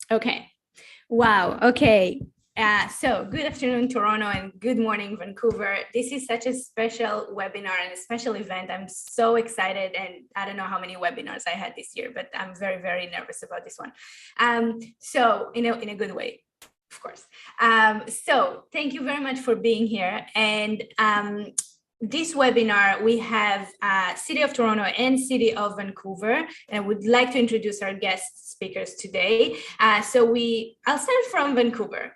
Okay. Wow. Okay. So good afternoon, Toronto, and good morning, Vancouver. This is such a special webinar and a special event. I'm so excited, and I don't know how many webinars I had this year, but I'm very, very nervous about this one. So in a good way, of course. So thank you very much for being here. And this webinar, we have City of Toronto and City of Vancouver, and I would like to introduce our guest speakers today. I'll start from Vancouver.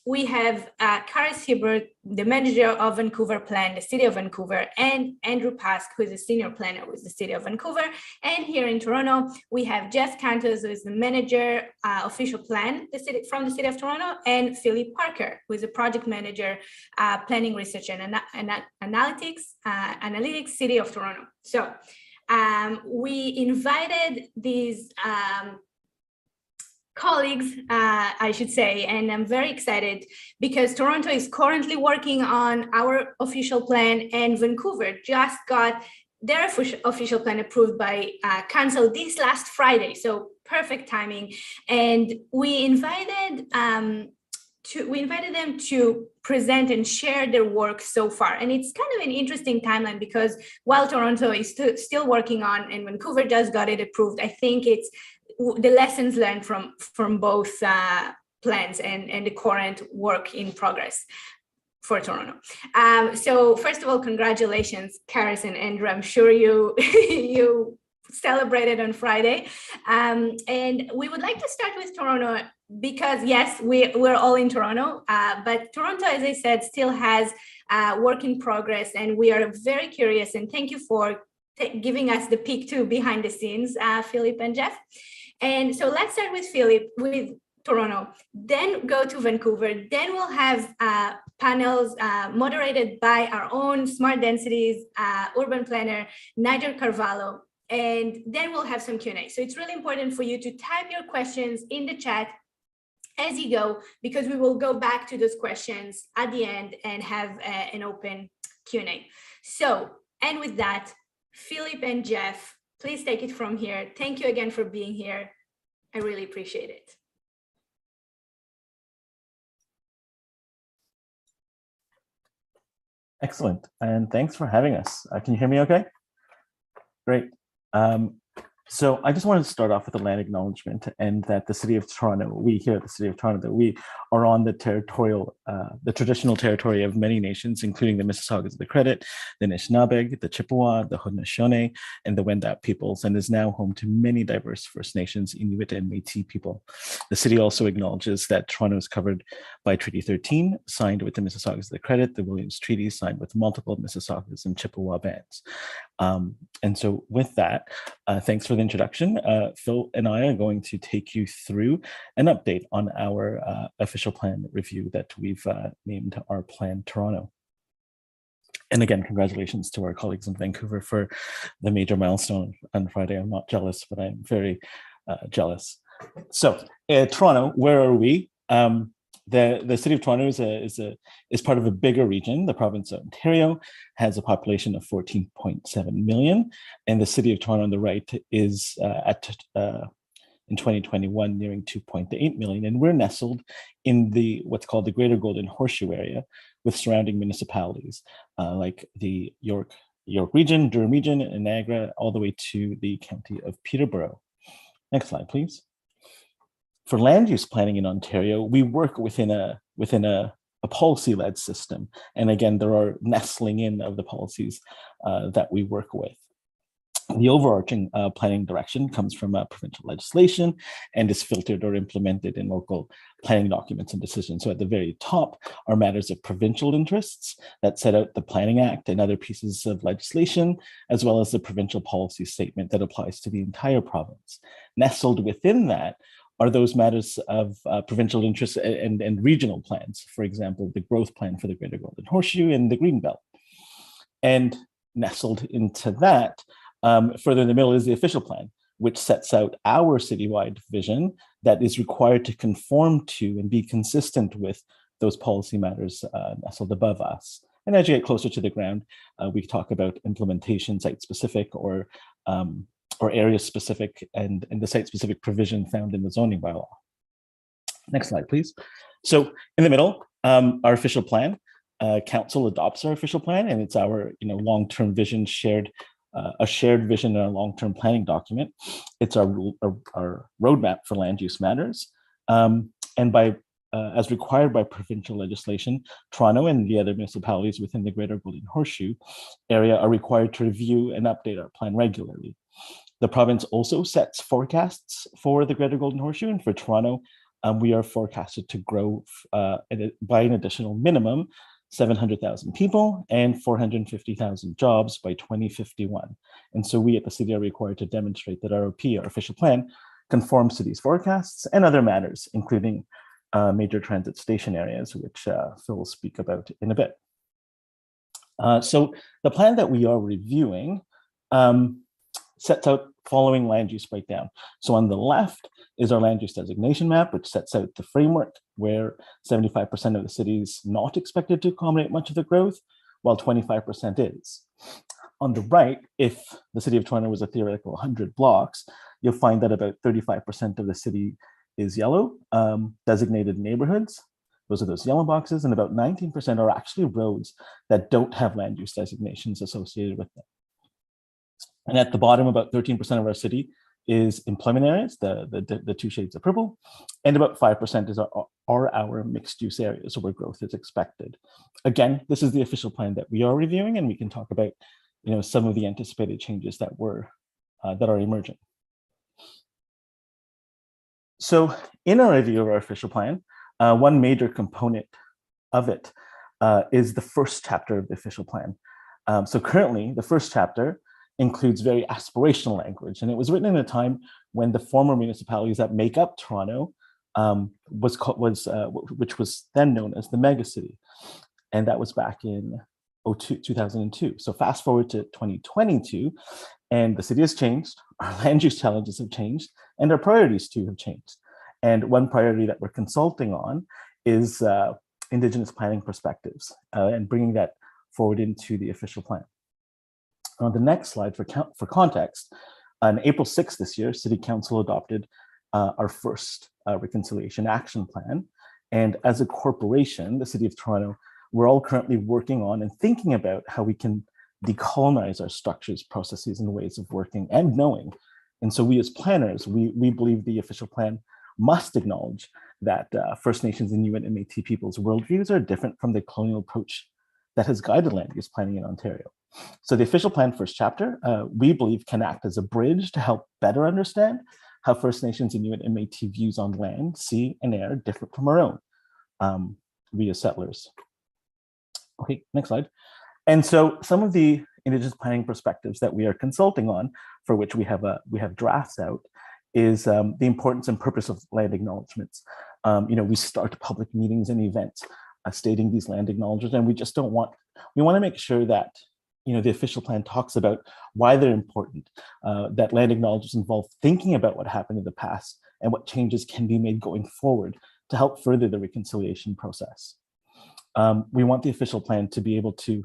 We have Karis Hibbert, the manager of Vancouver Plan, the City of Vancouver, and Andrew Pask, who is a senior planner with the City of Vancouver. And here in Toronto, we have Jeff Cantos, who is the manager, official plan from the City of Toronto, and Philip Parker, who is a project manager, planning, research, and analytics, City of Toronto. So we invited these colleagues, I should say, and I'm very excited because Toronto is currently working on our official plan, and Vancouver just got their official plan approved by council this last Friday. So perfect timing. And we invited them to present and share their work so far. And it's kind of an interesting timeline because while Toronto is still working on and Vancouver just got it approved, I think it's the lessons learned from both plans and the current work in progress for Toronto. So first of all, congratulations, Karis and Andrew. I'm sure you you celebrated on Friday. And we would like to start with Toronto because yes, we're all in Toronto, but Toronto, as I said, still has work in progress, and we are very curious, and thank you for giving us the peek to behind the scenes, Philip and Jeff. And so let's start with Philip, with Toronto, then go to Vancouver, then we'll have panels moderated by our own Smart Densities urban planner, Nigel Carvalho, and then we'll have some Q&A. So it's really important for you to type your questions in the chat as you go, because we will go back to those questions at the end and have an open Q&A. So, and with that, Philip and Jeff, please take it from here. Thank you again for being here. I really appreciate it. Excellent, and thanks for having us. Can you hear me okay? Great. So I just wanted to start off with a land acknowledgement, and that the City of Toronto, we here at the City of Toronto, that we are on the traditional territory of many nations, including the Mississaugas of the Credit, the Anishinaabeg, the Chippewa, the Haudenosaunee, and the Wendat peoples, and is now home to many diverse First Nations, Inuit, and Métis people. The city also acknowledges that Toronto is covered by Treaty 13, signed with the Mississaugas of the Credit, the Williams Treaty, signed with multiple Mississaugas and Chippewa bands. And so with that, thanks for the introduction. Phil and I are going to take you through an update on our official plan review that we've named our Plan Toronto. And again, congratulations to our colleagues in Vancouver for the major milestone on Friday. I'm not jealous, but I'm very jealous. So Toronto, where are we? The City of Toronto is part of a bigger region. The province of Ontario has a population of 14.7 million, and the City of Toronto on the right is in 2021 nearing 2.8 million, and we're nestled in what's called the Greater Golden Horseshoe area, with surrounding municipalities like the York region, Durham region, and Niagara, all the way to the county of Peterborough. Next slide, please. For land use planning in Ontario, we work within a policy-led system. And again, there are nestling in of the policies that we work with. The overarching planning direction comes from provincial legislation and is filtered or implemented in local planning documents and decisions. So at the very top are matters of provincial interests that set out the Planning Act and other pieces of legislation, as well as the provincial policy statement that applies to the entire province. Nestled within that are those matters of provincial interest and regional plans, for example, the growth plan for the Greater Golden Horseshoe and the Greenbelt. And nestled into that, further in the middle is the official plan, which sets out our citywide vision that is required to conform to and be consistent with those policy matters nestled above us. And as you get closer to the ground, we talk about implementation, site-specific or area-specific and the site-specific provision found in the zoning bylaw. Next slide, please. So in the middle, our official plan. Council adopts our official plan, and it's our long-term vision shared, a shared vision in a long-term planning document. It's our roadmap for land use matters, and by as required by provincial legislation, Toronto and the other municipalities within the Greater Golden Horseshoe area are required to review and update our plan regularly. The province also sets forecasts for the Greater Golden Horseshoe, and for Toronto, we are forecasted to grow by an additional minimum 700,000 people and 450,000 jobs by 2051. And so we at the city are required to demonstrate that our OP, our official plan, conforms to these forecasts and other matters, including major transit station areas, which Phil will speak about in a bit. So the plan that we are reviewing sets out following land use breakdown. So on the left is our land use designation map, which sets out the framework where 75% of the city is not expected to accommodate much of the growth, while 25% is. On the right, if the city of Toronto was a theoretical 100 blocks, you'll find that about 35% of the city is yellow, designated neighborhoods. Those are those yellow boxes, and about 19% are actually roads that don't have land use designations associated with them. And at the bottom, about 13% of our city is employment areas, the two shades of purple, and about 5% is our mixed use areas where growth is expected. Again, this is the official plan that we are reviewing, and we can talk about some of the anticipated changes that are emerging. So in our review of our official plan, one major component of it is the first chapter of the official plan. So currently, the first chapter includes very aspirational language, and it was written in a time when the former municipalities that make up Toronto which was then known as the megacity, and that was back in 2002. So fast forward to 2022, and the city has changed, our land use challenges have changed, and our priorities too have changed. And one priority that we're consulting on is Indigenous planning perspectives and bringing that forward into the official plan. On the next slide, for context, on April 6th this year, City Council adopted our first reconciliation action plan. And as a corporation, the City of Toronto, we're all currently working on and thinking about how we can decolonize our structures, processes, and ways of working and knowing. And so we as planners, we believe the official plan must acknowledge that First Nations, Inuit, and Métis people's worldviews are different from the colonial approach that has guided land use planning in Ontario. So the official plan first chapter, we believe, can act as a bridge to help better understand how First Nations, Inuit, and Métis views on land, sea, and air differ from our own, we as settlers. Okay, next slide. And so some of the Indigenous planning perspectives that we are consulting on, for which we have drafts out, is the importance and purpose of land acknowledgements. We start public meetings and events stating these land acknowledgements, and we want to make sure that the official plan talks about why they're important, that land acknowledgements involve thinking about what happened in the past and what changes can be made going forward to help further the reconciliation process. We want the official plan to be able to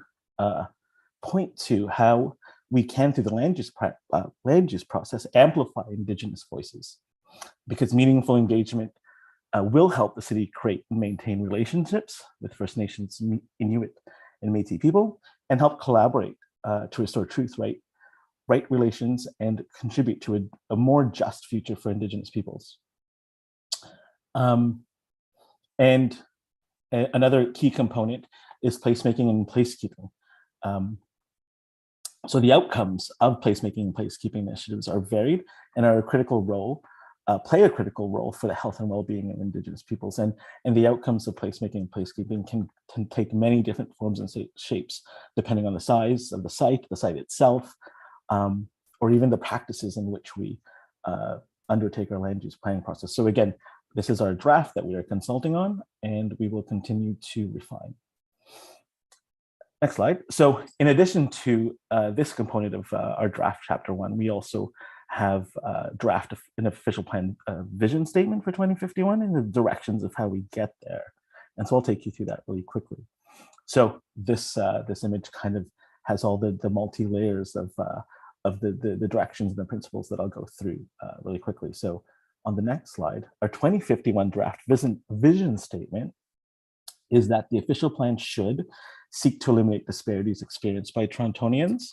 point to how we can, through the land use process, amplify Indigenous voices, because meaningful engagement will help the city create and maintain relationships with First Nations, Inuit, and Métis people, and help collaborate to restore truth, right relations, and contribute to a more just future for Indigenous peoples. And another key component is placemaking and placekeeping. So the outcomes of placemaking and placekeeping initiatives are varied and are a critical role, play a critical role for the health and well-being of Indigenous peoples. And the outcomes of placemaking and placekeeping can take many different forms and shapes, depending on the size of the site itself, or even the practices in which we undertake our land use planning process. So again, this is our draft that we are consulting on, and we will continue to refine. Next slide. So in addition to this component of our draft chapter 1, we also have an official plan vision statement for 2051 and the directions of how we get there. And so I'll take you through that really quickly. So this image kind of has all the multi-layers of the directions and the principles that I'll go through really quickly. So On the next slide, our 2051 draft vision statement is that the official plan should seek to eliminate disparities experienced by Torontonians.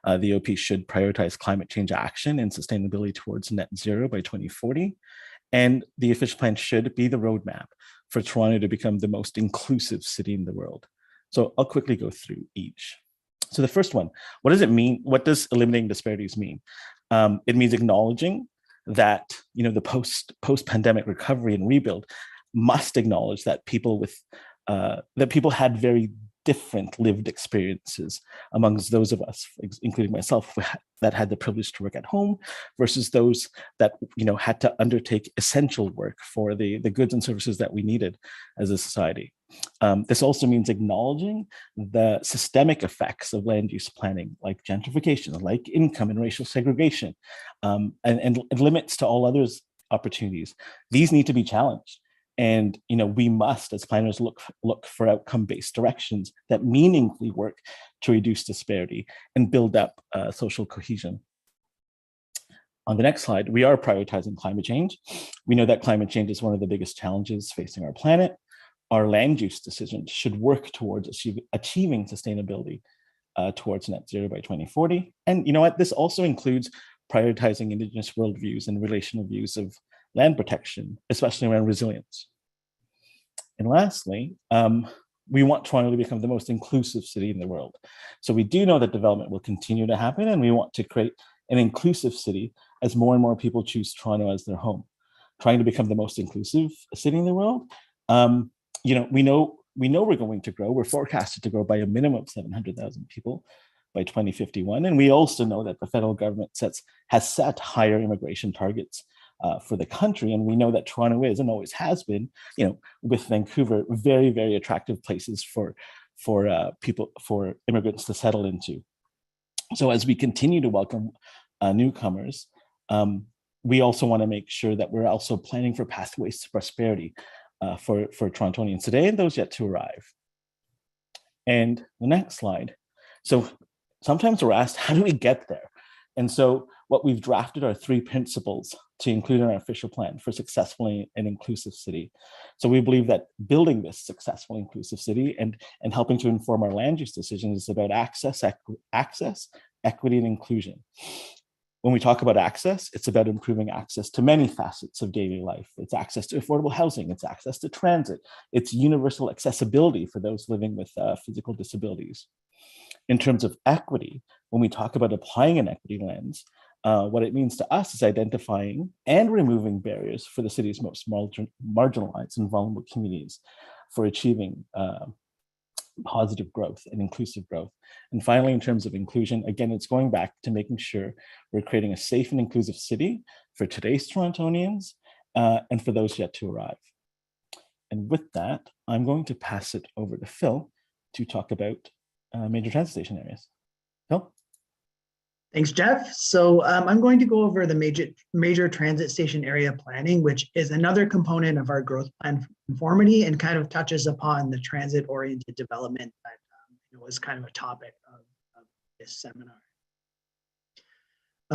The OP should prioritize climate change action and sustainability towards net zero by 2040. And the official plan should be the roadmap for Toronto to become the most inclusive city in the world. So I'll quickly go through each. So the first one, what does it mean? What does eliminating disparities mean? It means acknowledging that the post-pandemic recovery and rebuild must acknowledge that people had very different lived experiences amongst those of us, including myself, that had the privilege to work at home versus those that had to undertake essential work for the goods and services that we needed as a society. This also means acknowledging the systemic effects of land use planning, like gentrification, like income and racial segregation, and limits to all others opportunities. These need to be challenged. And we must, as planners, look for outcome-based directions that meaningfully work to reduce disparity and build up social cohesion. On the next slide, we are prioritizing climate change. We know that climate change is one of the biggest challenges facing our planet. Our land use decisions should work towards achieving sustainability towards net zero by 2040. And you know what? This also includes prioritizing Indigenous worldviews and relational views of land protection, especially around resilience. And lastly, we want Toronto to become the most inclusive city in the world. So we do know that development will continue to happen, and we want to create an inclusive city as more and more people choose Toronto as their home. Trying to become the most inclusive city in the world, we know we're going to grow. We're forecasted to grow by a minimum of 700,000 people by 2051. And we also know that the federal government has set higher immigration targets for the country. And we know that Toronto is and always has been, with Vancouver, very, very attractive places for immigrants to settle into. So as we continue to welcome newcomers, we also want to make sure that we're also planning for pathways to prosperity for Torontonians today and those yet to arrive. And the next slide. So sometimes we're asked, how do we get there? And so what we've drafted are 3 principles to include in our official plan for successfully an inclusive city. So we believe that building this successful inclusive city and helping to inform our land use decisions is about access, equity, and inclusion. When we talk about access, it's about improving access to many facets of daily life. It's access to affordable housing, it's access to transit, it's universal accessibility for those living with physical disabilities. In terms of equity, when we talk about applying an equity lens, what it means to us is identifying and removing barriers for the city's most marginalized and vulnerable communities for achieving positive growth and inclusive growth. And finally, in terms of inclusion, again, it's going back to making sure we're creating a safe and inclusive city for today's Torontonians and for those yet to arrive. And with that, I'm going to pass it over to Phil to talk about major transit station areas. Phil? Thanks, Jeff. So I'm going to go over the major transit station area planning, which is another component of our growth plan conformity and kind of touches upon the transit-oriented development that was kind of a topic of this seminar.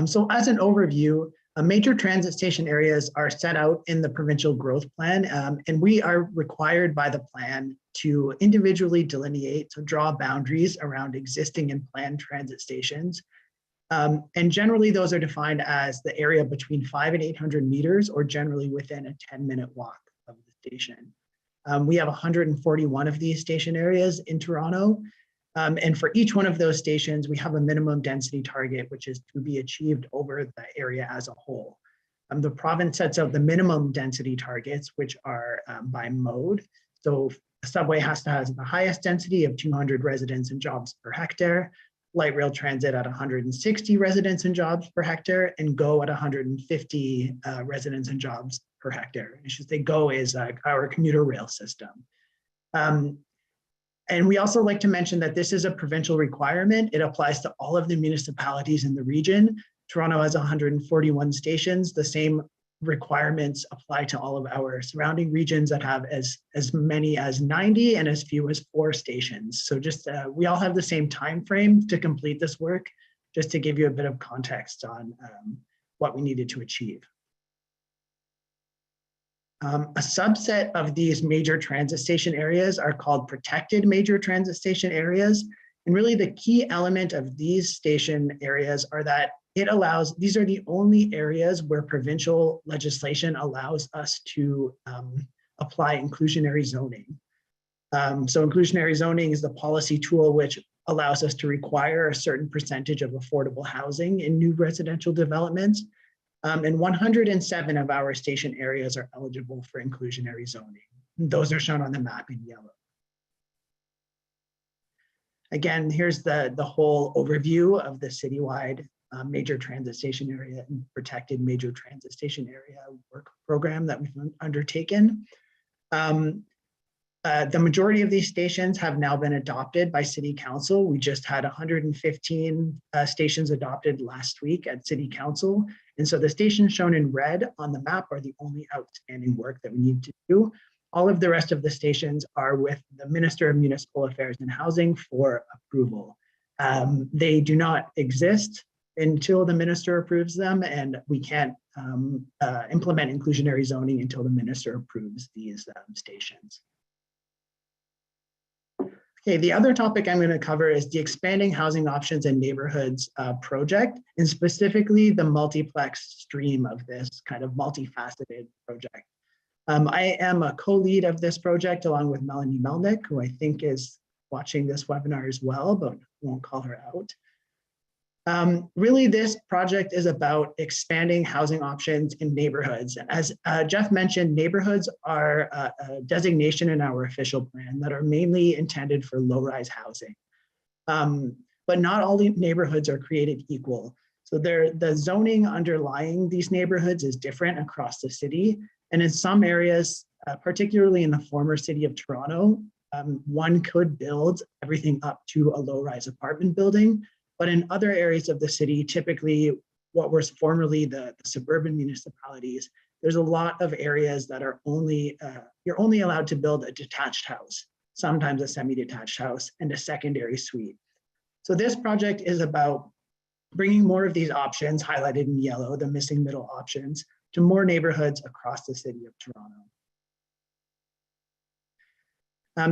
So as an overview, major transit station areas are set out in the provincial growth plan, and we are required by the plan to individually delineate, so draw boundaries around existing and planned transit stations. And generally those are defined as the area between 500 and 800 meters or generally within a 10-minute walk of the station. We have 141 of these station areas in Toronto. And for each one of those stations, we have a minimum density target, which is to be achieved over the area as a whole. The province sets out the minimum density targets, which are by mode. So the subway has to have the highest density of 200 residents and jobs per hectare, light rail transit at 160 residents and jobs per hectare, and GO at 150 residents and jobs per hectare. I should say GO is our commuter rail system. And we also like to mention that this is a provincial requirement. It applies to all of the municipalities in the region. Toronto has 141 stations. The same requirements apply to all of our surrounding regions that have as many as 90 and as few as 4 stations. So just we all have the same time frame to complete this work, just to give you a bit of context on what we needed to achieve. A subset of these major transit station areas are called protected major transit station areas. And really the key element of these station areas are that these are the only areas where provincial legislation allows us to apply inclusionary zoning. So inclusionary zoning is the policy tool which allows us to require a certain percentage of affordable housing in new residential developments. And 107 of our station areas are eligible for inclusionary zoning. Those are shown on the map in yellow. Again, here's the whole overview of the citywide major transit station area and protected major transit station area work program that we've undertaken. The majority of these stations have now been adopted by City Council. We just had 115 stations adopted last week at City Council. And so the stations shown in red on the map are the only outstanding work that we need to do. All of the rest of the stations are with the Minister of Municipal Affairs and Housing for approval. They do not exist until the minister approves them, and we can't implement inclusionary zoning until the minister approves these stations. Okay, the other topic I'm going to cover is the Expanding Housing Options in Neighborhoods project, and specifically the multiplex stream of this kind of multifaceted project. I am a co-lead of this project along with Melanie Melnick, who I think is watching this webinar as well, but won't call her out. Really, this project is about expanding housing options in neighborhoods. As Jeff mentioned, neighborhoods are a designation in our official plan that are mainly intended for low-rise housing. But not all the neighborhoods are created equal. So the zoning underlying these neighborhoods is different across the city. And in some areas, particularly in the former city of Toronto, one could build everything up to a low-rise apartment building. But in other areas of the city, typically what was formerly the suburban municipalities, there's a lot of areas that are you're only allowed to build a detached house, sometimes a semi-detached house, and a secondary suite. So this project is about bringing more of these options highlighted in yellow, the missing middle options, to more neighborhoods across the city of Toronto.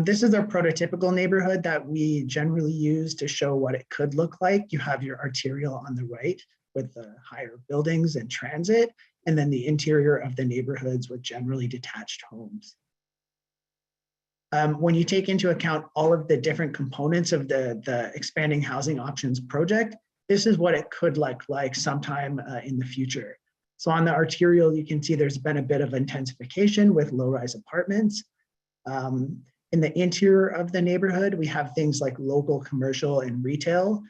This is a prototypical neighborhood that we generally use to show what it could look like. You have your arterial on the right with the higher buildings and transit, and then the interior of the neighborhoods with generally detached homes. When you take into account all of the different components of the Expanding Housing Options project, this is what it could look like sometime in the future. So on the arterial, you can see there's been a bit of intensification with low-rise apartments. In the interior of the neighborhood, we have things like local commercial and retail,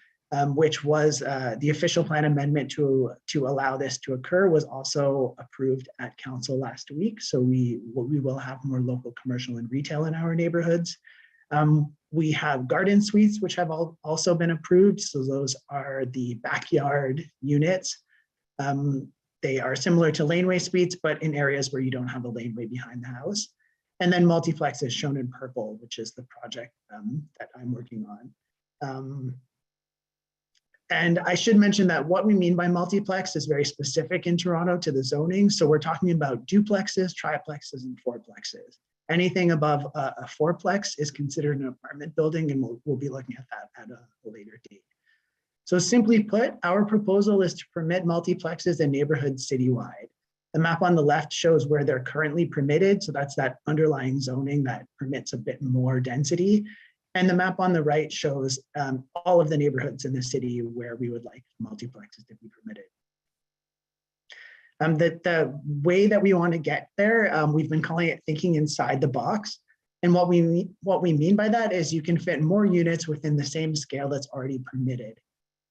which was the official plan amendment to allow this to occur was also approved at council last week. So we will have more local commercial and retail in our neighborhoods. We have garden suites, which have also been approved. So those are the backyard units. They are similar to laneway suites, but in areas where you don't have a laneway behind the house. And then multiplex is shown in purple, which is the project that I'm working on. And I should mention that what we mean by multiplex is very specific in Toronto to the zoning. So we're talking about duplexes, triplexes, and fourplexes. Anything above a fourplex is considered an apartment building, and we'll be looking at that at a later date. So simply put, our proposal is to permit multiplexes in neighborhoods citywide. The map on the left shows where they're currently permitted. So that's that underlying zoning that permits a bit more density. And the map on the right shows all of the neighborhoods in the city where we would like multiplexes to be permitted. The way that we want to get there, we've been calling it thinking inside the box. And what we mean by that is you can fit more units within the same scale that's already permitted.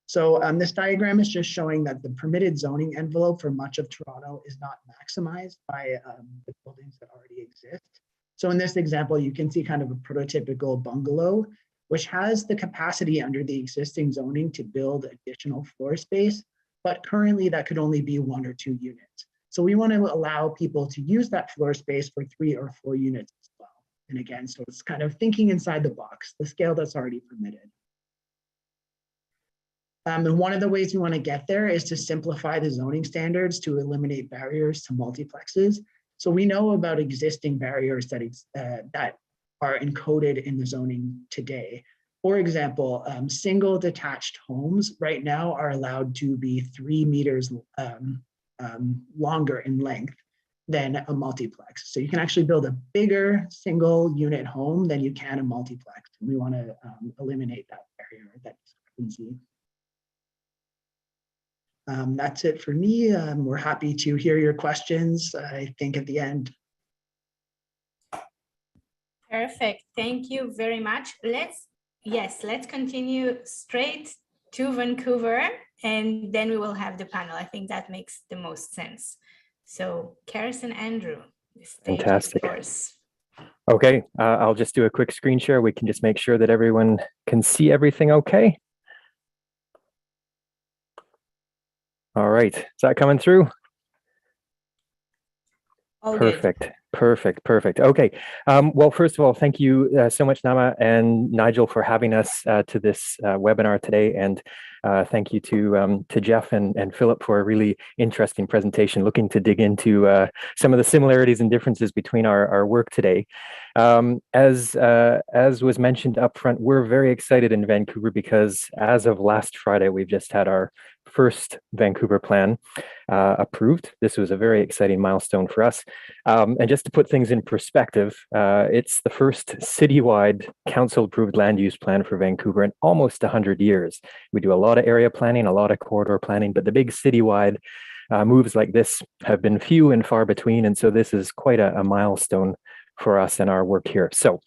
So this diagram is just showing that the permitted zoning envelope for much of Toronto is not maximized by the buildings that already exist. So in this example, you can see kind of a prototypical bungalow, which has the capacity under the existing zoning to build additional floor space, but currently that could only be 1 or 2 units. So we want to allow people to use that floor space for 3 or 4 units as well. And again, so it's kind of thinking inside the box, the scale that's already permitted. And one of the ways we want to get there is to simplify the zoning standards to eliminate barriers to multiplexes. So we know about existing barriers that are encoded in the zoning today. For example, single detached homes right now are allowed to be 3 meters longer in length than a multiplex. So you can actually build a bigger single unit home than you can a multiplex. We want to eliminate that barrier, that discrepancy. That's it for me. We're happy to hear your questions, I think, at the end. Perfect. Thank you very much. Let's continue straight to Vancouver, and then we will have the panel. I think that makes the most sense. So, Karis and Andrew, the stage is yours. Okay, I'll just do a quick screen share. We can just make sure that everyone can see everything okay. All right, is that coming through? All Perfect. Good. Perfect. Okay. Well, first of all, thank you so much, Nama and Nigel, for having us to this webinar today. And thank you to Jeff and Philip for a really interesting presentation, looking to dig into some of the similarities and differences between our work today. As was mentioned up front, we're very excited in Vancouver because as of last Friday, we've just had our first Vancouver plan approved. This was a very exciting milestone for us. And just to put things in perspective, it's the first citywide council-approved land use plan for Vancouver in almost 100 years. We do a lot of area planning, a lot of corridor planning, but the big citywide moves like this have been few and far between. And so this is quite a milestone for us in our work here. So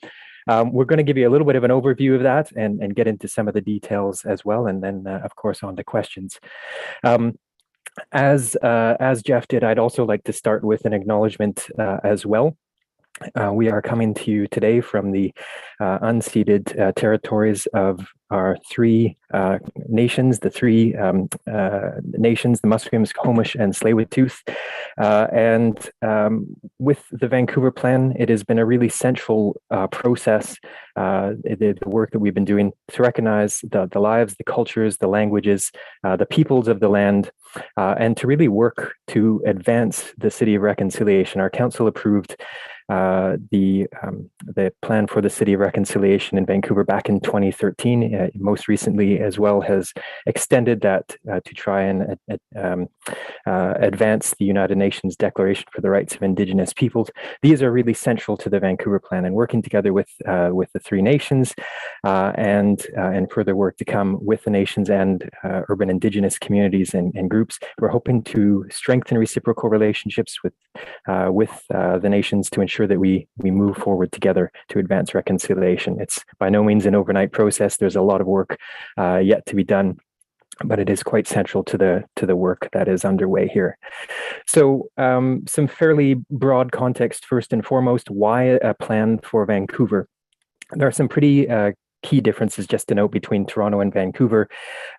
we're going to give you a little bit of an overview of that and get into some of the details as well. And then, of course, on to questions. As Jeff did, I'd also like to start with an acknowledgement as well. We are coming to you today from the unceded territories of our three nations, the Musqueams, Homish, and Tsleil-Waututh. With the Vancouver plan, it has been a really central process, the work that we've been doing to recognize the lives, the cultures, the languages, the peoples of the land, and to really work to advance the City of Reconciliation. Our council approved the plan for the City of Reconciliation in Vancouver back in 2013. Most recently, as well, has extended that to try and advance the United Nations Declaration for the Rights of Indigenous Peoples. These are really central to the Vancouver plan, and working together with the three nations and further work to come with the nations and urban Indigenous communities and groups. We're hoping to strengthen reciprocal relationships with the nations to ensure that we move forward together to advance reconciliation. It's by no means an overnight process. There's a lot of work yet to be done, but it is quite central to the work that is underway here. So some fairly broad context first and foremost. Why a plan for Vancouver? There are some pretty key differences just to note between Toronto and Vancouver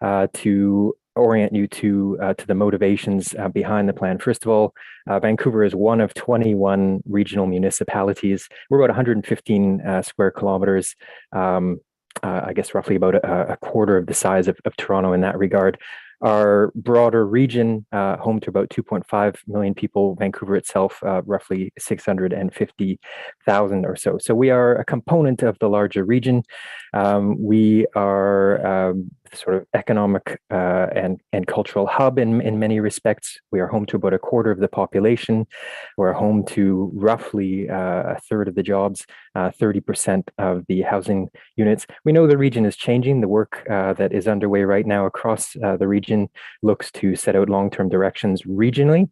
to orient you to the motivations behind the plan. First of all, Vancouver is one of 21 regional municipalities. We're about 115 square kilometers, I guess roughly about a quarter of the size of Toronto in that regard. Our broader region, home to about 2.5 million people, Vancouver itself, roughly 650,000 or so. So we are a component of the larger region. We are sort of economic and cultural hub in many respects. We are home to about a quarter of the population. We're home to roughly a third of the jobs, 30% of the housing units. We know the region is changing. The work that is underway right now across the region looks to set out long-term directions regionally.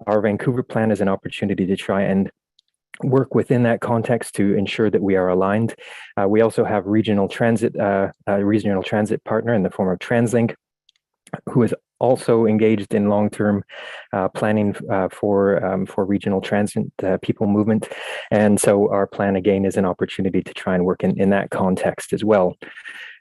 Our Vancouver plan is an opportunity to try and work within that context to ensure that we are aligned. We also have regional transit partner in the form of TransLink, who is also engaged in long-term planning for regional transit people movement. And so our plan again is an opportunity to try and work in that context as well.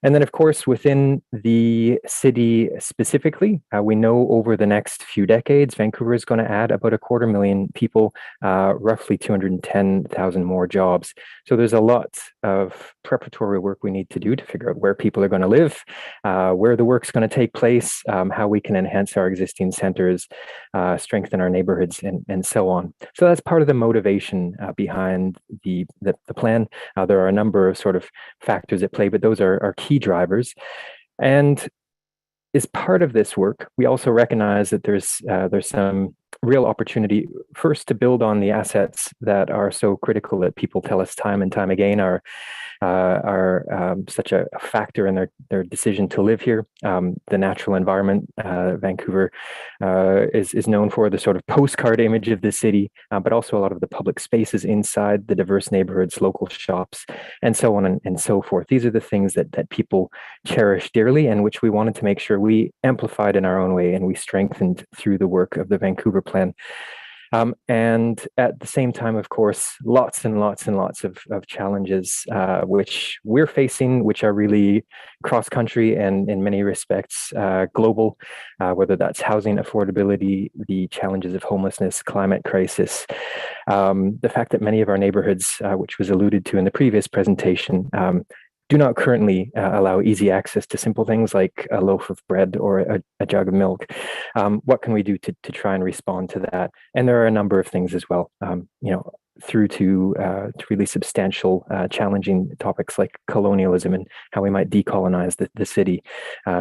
And then, of course, within the city specifically, we know over the next few decades, Vancouver is going to add about 250,000 people, roughly 210,000 more jobs. So there's a lot of preparatory work we need to do to figure out where people are going to live, where the work's going to take place, how we can enhance our existing centers, strengthen our neighborhoods, and so on. So that's part of the motivation behind the plan. There are a number of sort of factors at play, but those are key drivers. And as part of this work, we also recognize that there's some real opportunity first to build on the assets that are so critical that people tell us time and time again are such a factor in their decision to live here. The natural environment, Vancouver is known for the sort of postcard image of the city, but also a lot of the public spaces inside the diverse neighborhoods, local shops, and so on and so forth. These are the things that people cherish dearly and which we wanted to make sure we amplified in our own way and we strengthened through the work of the Vancouver plan. And at the same time, of course, lots and lots and lots of challenges which we're facing, which are really cross-country and in many respects global, whether that's housing affordability, the challenges of homelessness, climate crisis, the fact that many of our neighborhoods, which was alluded to in the previous presentation, do not currently allow easy access to simple things like a loaf of bread or a jug of milk. What can we do to try and respond to that? And there are a number of things as well, through to really substantial, challenging topics like colonialism and how we might decolonize the city,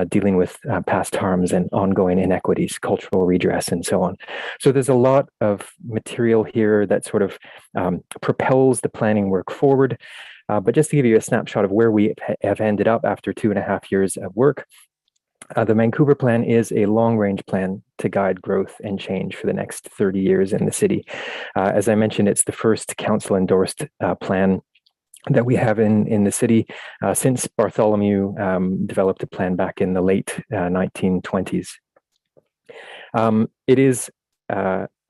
dealing with past harms and ongoing inequities, cultural redress, and so on. So there's a lot of material here that sort of propels the planning work forward. But just to give you a snapshot of where we have ended up after 2.5 years of work, the Vancouver plan is a long-range plan to guide growth and change for the next 30 years in the city. As I mentioned, it's the first council-endorsed plan that we have in the city since Bartholomew developed a plan back in the late 1920s. It is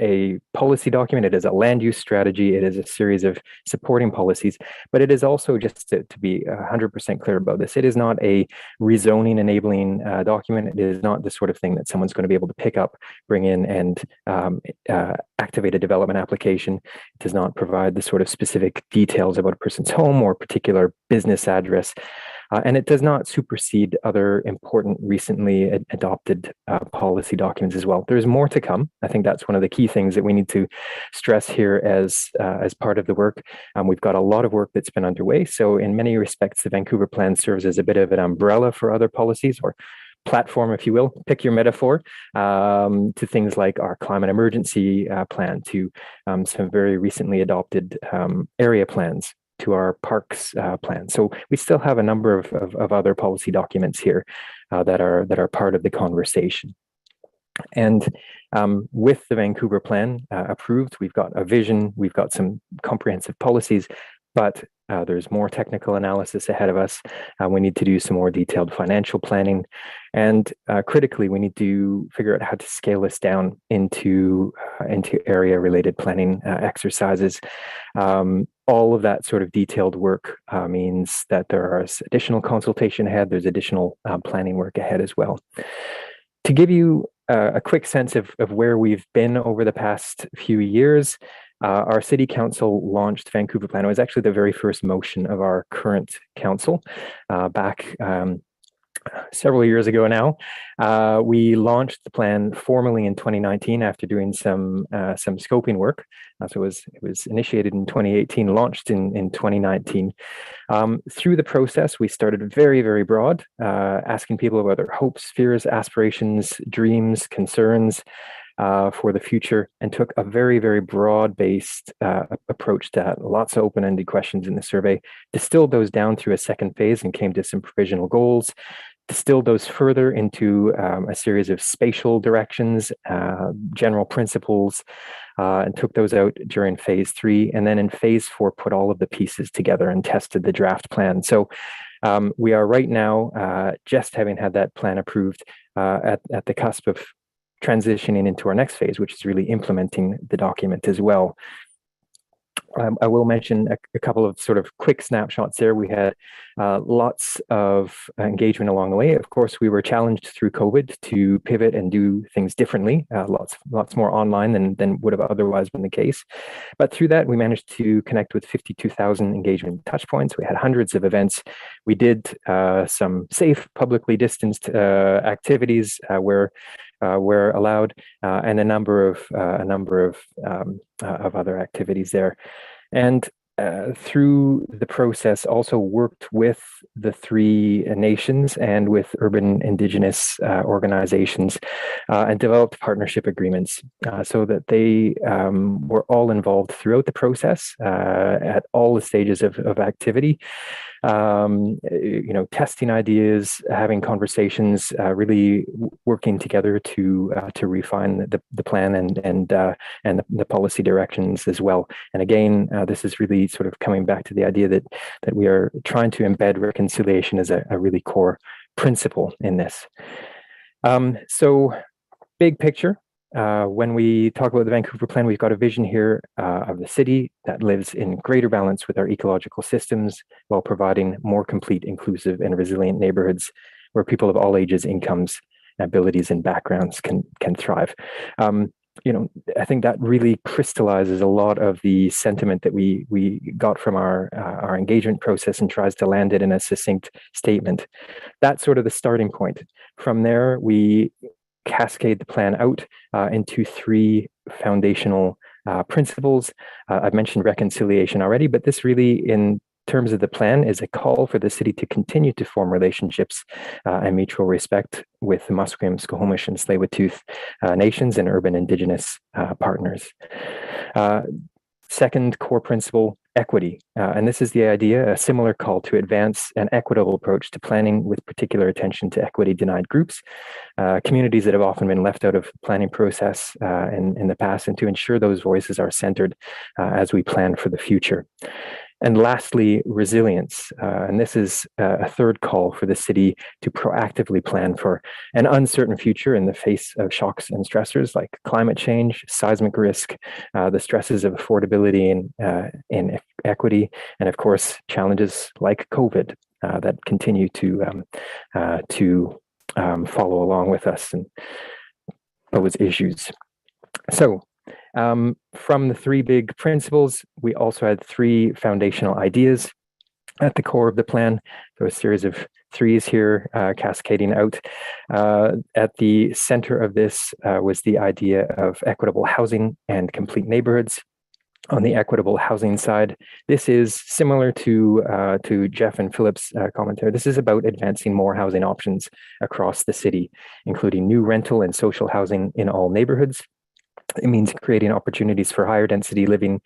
a policy document, it is a land use strategy, it is a series of supporting policies, but it is also, just to be 100% clear about this, it is not a rezoning enabling document. It is not the sort of thing that someone's going to be able to pick up, bring in, and activate a development application. It does not provide the sort of specific details about a person's home or particular business address. And it does not supersede other important recently adopted policy documents as well. There's more to come. I think that's one of the key things that we need to stress here as part of the work. We've got a lot of work that's been underway. So in many respects, the Vancouver plan serves as a bit of an umbrella for other policies, or platform, if you will, pick your metaphor, to things like our climate emergency plan, to some very recently adopted area plans, to our parks plan. So we still have a number of other policy documents here that are part of the conversation. And with the Vancouver plan approved, we've got a vision, we've got some comprehensive policies, but there's more technical analysis ahead of us. We need to do some more detailed financial planning. And critically, we need to figure out how to scale this down into area-related planning exercises. All of that sort of detailed work means that there is additional consultation ahead, there's additional planning work ahead as well. To give you a quick sense of where we've been over the past few years, our city council launched Vancouver Plan. It was actually the very first motion of our current council back several years ago now. We launched the plan formally in 2019 after doing some scoping work. So it was initiated in 2018, launched in 2019. Through the process, we started very, very broad, asking people about their hopes, fears, aspirations, dreams, concerns for the future, and took a very, very broad-based approach to that. Lots of open-ended questions in the survey, distilled those down through a second phase and came to some provisional goals, distilled those further into a series of spatial directions, general principles, and took those out during phase 3. And then in phase 4, put all of the pieces together and tested the draft plan. So we are right now, just having had that plan approved, at the cusp of transitioning into our next phase, which is really implementing the document as well. I will mention a couple of sort of quick snapshots there. We had lots of engagement along the way. Of course, we were challenged through COVID to pivot and do things differently, lots more online than would have otherwise been the case. But through that, we managed to connect with 52,000 engagement touchpoints. We had hundreds of events. We did some safe, publicly distanced activities where allowed, and a number of other activities there. And through the process, also worked with the three nations and with urban Indigenous organizations and developed partnership agreements so that they were all involved throughout the process at all the stages of activity. Testing ideas, having conversations, really working together to refine the plan and the policy directions as well. And again, this is really sort of coming back to the idea that we are trying to embed reconciliation as a really core principle in this. So, big picture. When we talk about the Vancouver plan, we've got a vision here of the city that lives in greater balance with our ecological systems while providing more complete, inclusive, and resilient neighborhoods where people of all ages, incomes, abilities, and backgrounds can thrive. I think that really crystallizes a lot of the sentiment that we got from our engagement process and tries to land it in a succinct statement. That's sort of the starting point. From there, we cascade the plan out into three foundational principles. I've mentioned reconciliation already, but this really, in terms of the plan, is a call for the city to continue to form relationships and mutual respect with the Musqueam, Squamish, and Tsleil-Waututh nations and urban Indigenous partners. Second core principle, equity. And this is the idea, a similar call to advance an equitable approach to planning with particular attention to equity denied groups, communities that have often been left out of the planning process in the past, and to ensure those voices are centered as we plan for the future. And lastly, resilience. And this is a third call for the city to proactively plan for an uncertain future in the face of shocks and stressors like climate change, seismic risk, the stresses of affordability and equity, and of course, challenges like COVID that continue to follow along with us and those issues. So, from the three big principles, we also had three foundational ideas at the core of the plan. So a series of threes here cascading out. At the center of this was the idea of equitable housing and complete neighborhoods. On the equitable housing side, this is similar to Jeff and Philip's commentary. This is about advancing more housing options across the city, including new rental and social housing in all neighborhoods. It means creating opportunities for higher density living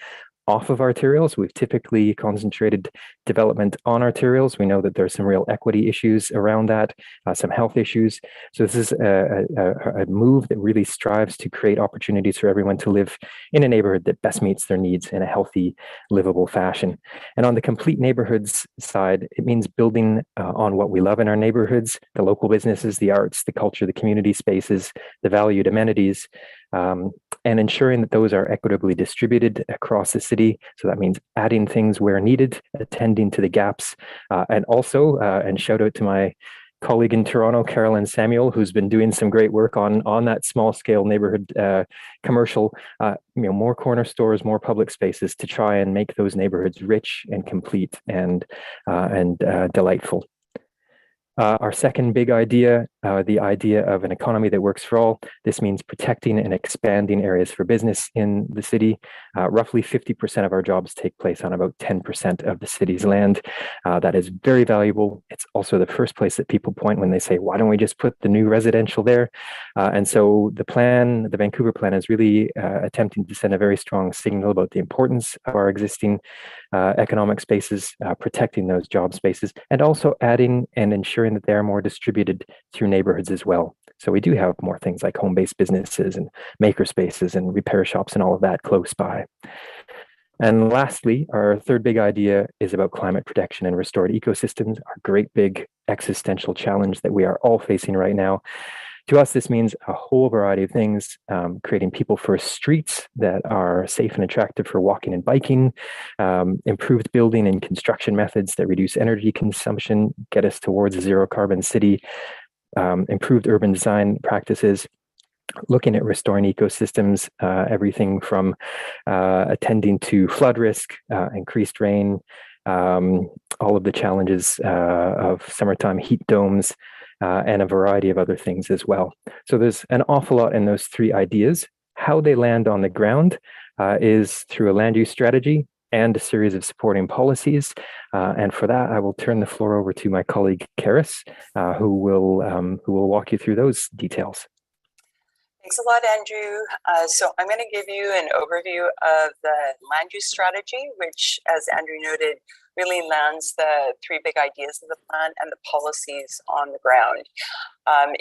off of arterials. We've typically concentrated development on arterials. We know that there's some real equity issues around that, some health issues. So this is a move that really strives to create opportunities for everyone to live in a neighborhood that best meets their needs in a healthy, livable fashion. And on the complete neighborhoods side, it means building on what we love in our neighborhoods, the local businesses, the arts, the culture, the community spaces, the valued amenities, and ensuring that those are equitably distributed across the city. So that means adding things where needed, attending to the gaps, and also, and shout out to my colleague in Toronto, Carolyn Samuel, who's been doing some great work on that small scale neighborhood commercial, more corner stores, more public spaces to try and make those neighborhoods rich and complete and delightful. Our second big idea, the idea of an economy that works for all. This means protecting and expanding areas for business in the city. Roughly 50% of our jobs take place on about 10% of the city's land. That is very valuable. It's also the first place that people point when they say, why don't we just put the new residential there? And so the plan, the Vancouver plan, is really attempting to send a very strong signal about the importance of our existing economic spaces, protecting those job spaces, and also adding and ensuring that they are more distributed through neighborhoods as well. So we do have more things like home-based businesses and maker spaces and repair shops and all of that close by. And lastly, our third big idea is about climate protection and restored ecosystems, our great big existential challenge that we are all facing right now. To us, this means a whole variety of things, creating people-first streets that are safe and attractive for walking and biking, improved building and construction methods that reduce energy consumption, get us towards a zero-carbon city, improved urban design practices, looking at restoring ecosystems, everything from attending to flood risk, increased rain, all of the challenges of summertime heat domes, and a variety of other things as well. So there's an awful lot in those three ideas. How they land on the ground is through a land use strategy and a series of supporting policies. And for that, I will turn the floor over to my colleague, Karis, who will walk you through those details. Thanks a lot, Andrew. So I'm going to give you an overview of the land use strategy, which, as Andrew noted, really lands the three big ideas of the plan and the policies on the ground.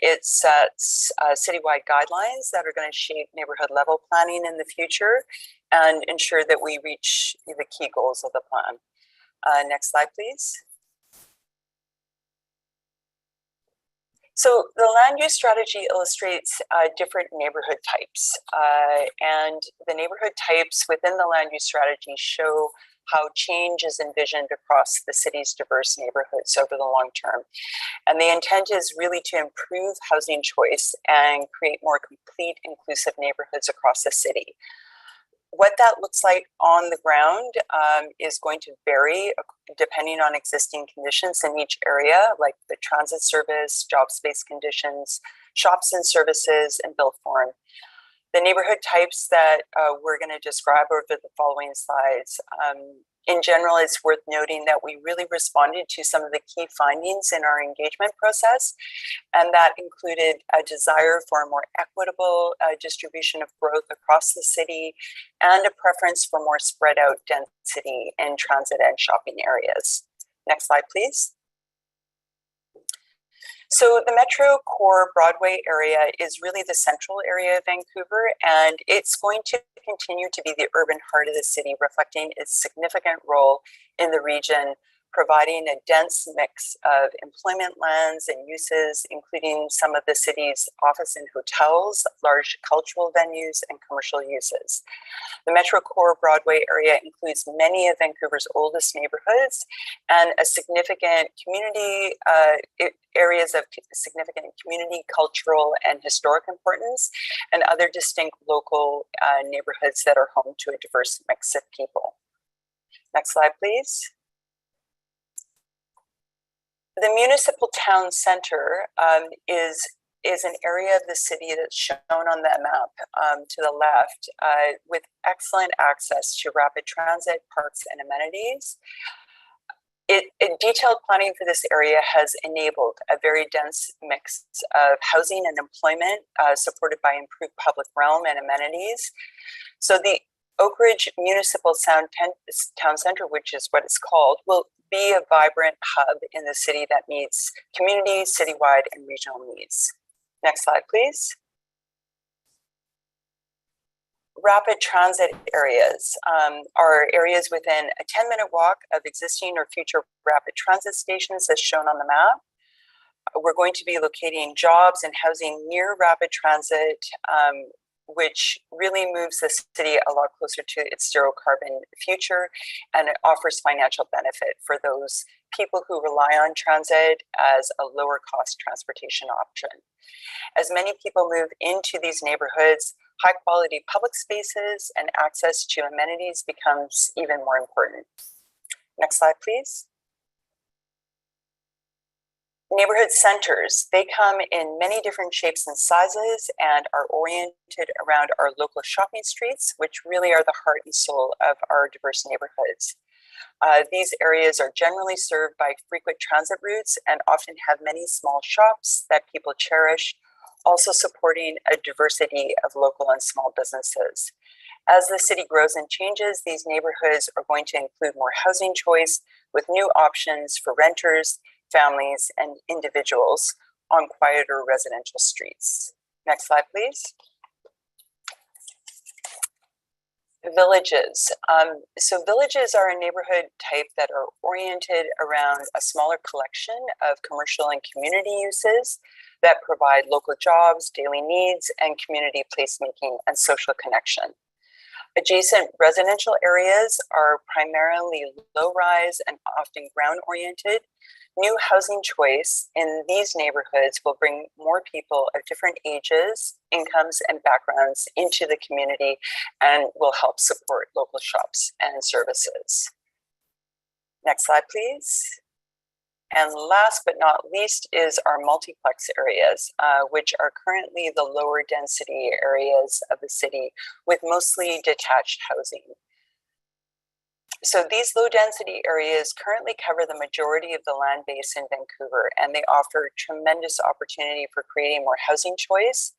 It sets citywide guidelines that are going to shape neighborhood level planning in the future and ensure that we reach the key goals of the plan. Next slide, please. So the land use strategy illustrates different neighborhood types, and the neighborhood types within the land use strategy show how change is envisioned across the city's diverse neighborhoods over the long term. And the intent is really to improve housing choice and create more complete, inclusive neighborhoods across the city. What that looks like on the ground is going to vary depending on existing conditions in each area, like the transit service, job space conditions, shops and services, and built form. The neighborhood types that we're going to describe over the following slides. In general, it's worth noting that we really responded to some of the key findings in our engagement process, and that included a desire for a more equitable distribution of growth across the city and a preference for more spread out density in transit and shopping areas. Next slide, please. So the Metro Core Broadway area is really the central area of Vancouver, and it's going to continue to be the urban heart of the city, reflecting its significant role in the region, providing a dense mix of employment lands and uses, including some of the city's office and hotels, large cultural venues, and commercial uses. The Metro Core Broadway area includes many of Vancouver's oldest neighborhoods and a significant community, areas of significant community, cultural, and historic importance, and other distinct local neighborhoods that are home to a diverse mix of people. Next slide, please. The municipal town center is an area of the city that's shown on the map to the left, with excellent access to rapid transit, parks, and amenities. Detailed planning for this area has enabled a very dense mix of housing and employment, supported by improved public realm and amenities. So the Oak Ridge Municipal Town Center, which is what it's called, will be a vibrant hub in the city that meets community, citywide, and regional needs. Next slide, please. Rapid transit areas are areas within a 10-minute walk of existing or future rapid transit stations as shown on the map. We're going to be locating jobs and housing near rapid transit, which really moves the city a lot closer to its zero carbon future, and it offers financial benefit for those people who rely on transit as a lower cost transportation option. As many people move into these neighborhoods, high quality public spaces and access to amenities becomes even more important. Next slide, please. Neighborhood centers, they come in many different shapes and sizes and are oriented around our local shopping streets, which really are the heart and soul of our diverse neighborhoods. These areas are generally served by frequent transit routes and often have many small shops that people cherish, also supporting a diversity of local and small businesses. As the city grows and changes, these neighborhoods are going to include more housing choice with new options for renters, families, and individuals on quieter residential streets. Next slide, please. Villages. So villages are a neighborhood type that are oriented around a smaller collection of commercial and community uses that provide local jobs, daily needs, and community placemaking and social connection. Adjacent residential areas are primarily low-rise and often ground-oriented. New housing choice in these neighborhoods will bring more people of different ages, incomes, and backgrounds into the community and will help support local shops and services. Next slide, please. And last but not least is our multiplex areas, which are currently the lower density areas of the city with mostly detached housing. So these low density areas currently cover the majority of the land base in Vancouver, and they offer tremendous opportunity for creating more housing choice.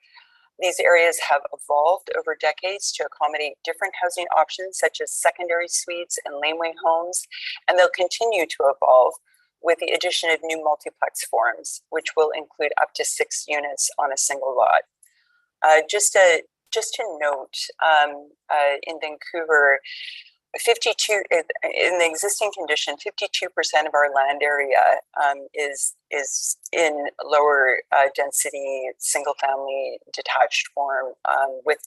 These areas have evolved over decades to accommodate different housing options such as secondary suites and laneway homes, and they'll continue to evolve with the addition of new multiplex forms, which will include up to 6 units on a single lot. Just to note, in Vancouver, 52 in the existing condition, 52% of our land area is in lower density single family detached form with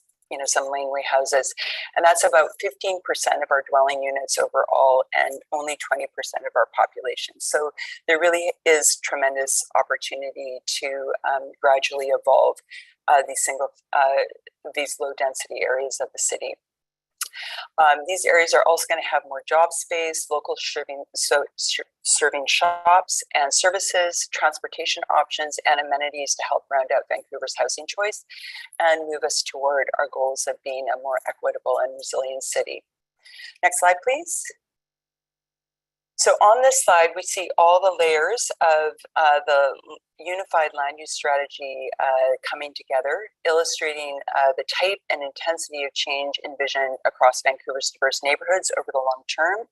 some laneway houses, and that's about 15% of our dwelling units overall and only 20% of our population. So there really is tremendous opportunity to gradually evolve these low density areas of the city. These areas are also going to have more job space, local serving shops and services, transportation options, and amenities to help round out Vancouver's housing choice and move us toward our goals of being a more equitable and resilient city. Next slide, please. So on this slide, we see all the layers of the unified land use strategy coming together, illustrating the type and intensity of change envisioned across Vancouver's diverse neighborhoods over the long term.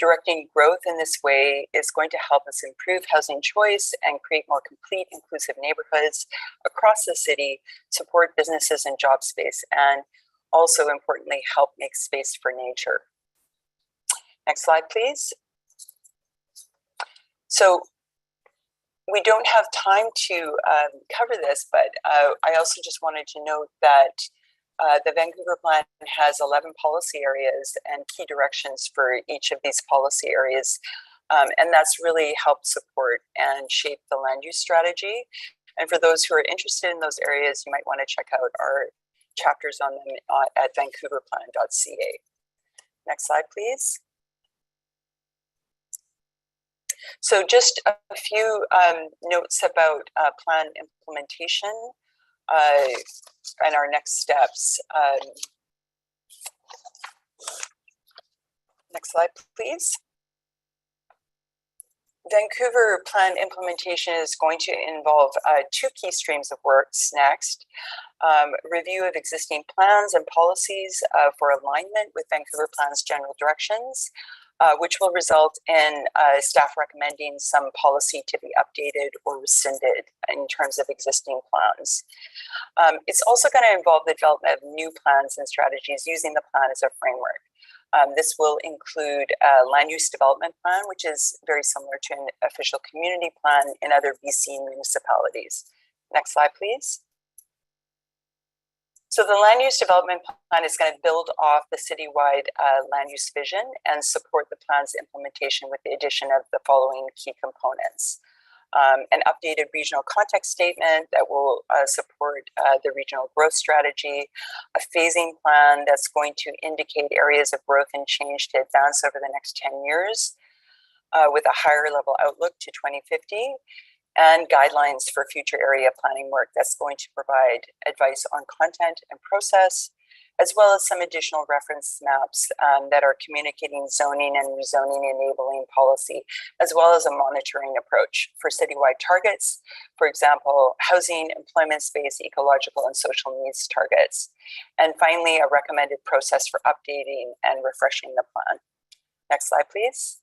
Directing growth in this way is going to help us improve housing choice and create more complete, inclusive neighborhoods across the city, support businesses and job space, and also importantly, help make space for nature. Next slide, please. So we don't have time to cover this, but I also just wanted to note that the Vancouver Plan has 11 policy areas and key directions for each of these policy areas. And that's really helped support and shape the land use strategy. And for those who are interested in those areas, you might want to check out our chapters on them at vancouverplan.ca. Next slide, please. So just a few notes about plan implementation and our next steps. Next slide, please. Vancouver Plan implementation is going to involve 2 key streams of works next. Review of existing plans and policies for alignment with Vancouver Plan's general directions, which will result in staff recommending some policy to be updated or rescinded in terms of existing plans. It's also going to involve the development of new plans and strategies using the plan as a framework. This will include a land use development plan, which is very similar to an official community plan in other BC municipalities. Next slide, please. So the land use development plan is going to build off the citywide land use vision and support the plan's implementation with the addition of the following key components. An updated regional context statement that will support the regional growth strategy, a phasing plan that's going to indicate areas of growth and change to advance over the next 10 years with a higher level outlook to 2050, and guidelines for future area planning work that's going to provide advice on content and process, as well as some additional reference maps that are communicating zoning and rezoning enabling policy, as well as a monitoring approach for citywide targets, for example, housing, employment space, ecological and social needs targets. And finally, a recommended process for updating and refreshing the plan. Next slide, please.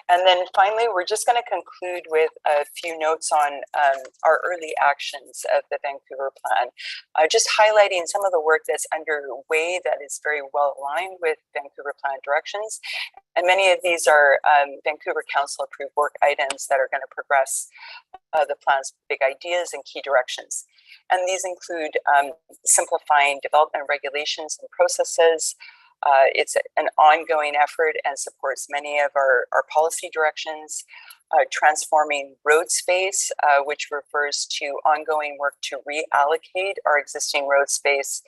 And then finally, we're just going to conclude with a few notes on our early actions of the Vancouver plan, just highlighting some of the work that's underway that is very well aligned with Vancouver plan directions. And many of these are Vancouver Council approved work items that are going to progress the plan's big ideas and key directions. And these include simplifying development regulations and processes. It's an ongoing effort and supports many of our policy directions. Transforming road space, which refers to ongoing work to reallocate our existing road space